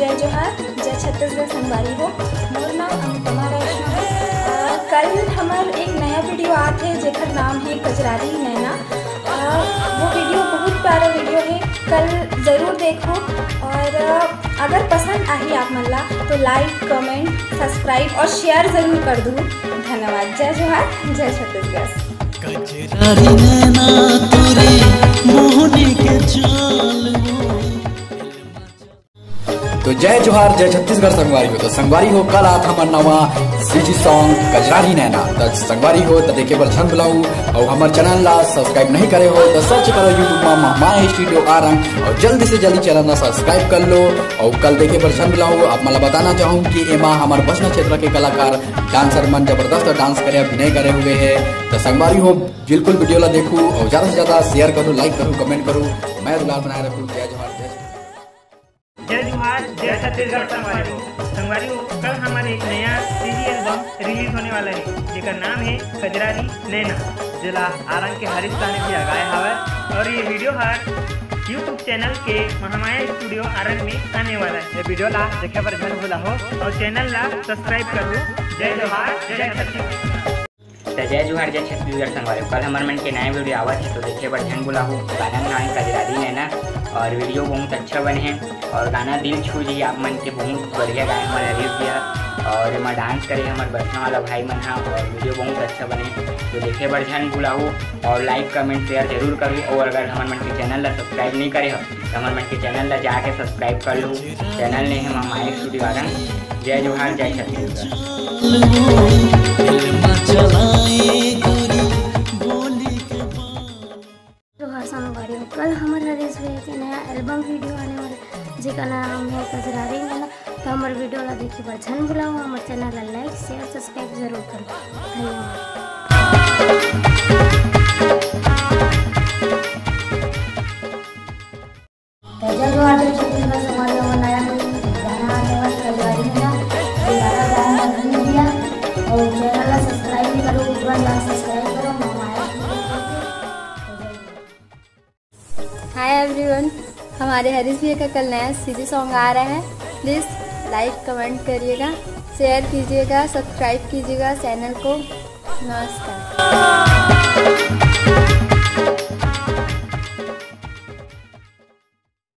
जय जोहार, जय छत्तीसगढ़ संगवारी हो। मोर नाम अनुपमा वैष्णव है। कल हमार एक नया वीडियो आते है जेकर नाम है कजरारी नैना। वो वीडियो बहुत प्यारा वीडियो है, कल ज़रूर देखो। और अगर पसंद आई आप मन ला तो लाइक, कमेंट, सब्सक्राइब और शेयर ज़रूर कर दूँ। धन्यवाद। जय जोहार, जय छत्तीसगढ़। कजरारी नैना तोरे मोहनी के चाल। तो जय जोहार, जय छत्तीसगढ़ संगवारी हो। तो संगवारी हो कल आत हमार नवा सीजी सॉन्ग कजरारी नैना। तो संगवारी हो तो देखे बर छन बुलाऊ और हमार चैनल ला सब्सक्राइब नहीं करे हो तो सर्च करो यूट्यूब में महमाया स्टूडियो आरंग और जल्दी से जल्दी चैनल ला सब्सक्राइब कर लो। और कल देखे बर छन बुलाऊ। आप मला बताना चाहूँ कि एमा हमार बसना क्षेत्र के कलाकार डांसर मन जबरदस्त डांस करे, अभिनय करे हुए है। तो संगवारी हो बिल्कुल वीडियो ला देखू और ज्यादा से ज्यादा शेयर करूँ, लाइक करूँ, कमेंट करूँ। मैं दुलार बनाए रखूँ। जय जोहार, जय जोहार, जय छत्तीसगढ़ संगवारी हो। कल हमारे एक नया सीडी एल्बम रिलीज होने वाला है जेकर नाम है कजरारी नैना, जिला आरंग के हरीश ताने भी लगाए हवा। और ये वीडियो हर यूट्यूब चैनल के महमाया स्टूडियो आरंग में आने वाला है। ये वीडियो ला देखे पर जरूर भूला हो और चैनल ला सब्सक्राइब कर लो। जय जोहार, जय छत्तीसगढ़। तो जय जोहार, जय छत्तीसगढ़ संगवारी। कल हमारे मन के नए वीडियो आवत है तो देखे बर झन बुला हो। गाना नाम है कजरारी नैना और वीडियो बहुत अच्छा बने हैं और गाना दिल छू जी आप मन के बहुत बढ़िया गाए हमारे हरीश भैया और एमा डांस करे हमारे बसना वाला भाई मन हा और वीडियो बहुत अच्छा बने। तो देखे बर झन बुलाओ और लाइक, कमेंट, शेयर जरूर करूँ। और अगर हमारे मन के चैनल ला सब्सक्राइब नहीं करे हो तो हमारे मन के चैनल ला जाके सब्सक्राइब कर लो। चैनल ने है महमाया स्टूडियो आरंग। जय जोहार, जय छत्तीसगढ़। संगवारी हो कल हमारे हरीश भैया के नया एल्बम वीडियो आने वाला जेका नाम है कजरारी नैना। तो हमारे वीडियो ला देखे बर झन बुलाओ। हमारे चैनल ला लाइक, शेयर, सब्सक्राइब जरूर करो। धन्यवाद। जय जोहार, जय छत्तीसगढ़ संगवारी हो। नया गाना आने वाला कजरारी नैना और चैनल ला सब्सक्राइब करो, ऊपर ला सब्सक्राइब करो। हाय एवरीवन, हमारे हरीश भैया का कल नया सीडी सॉन्ग आ रहा है। प्लीज़ लाइक, कमेंट करिएगा, शेयर कीजिएगा, सब्सक्राइब कीजिएगा चैनल को। नमस्कार।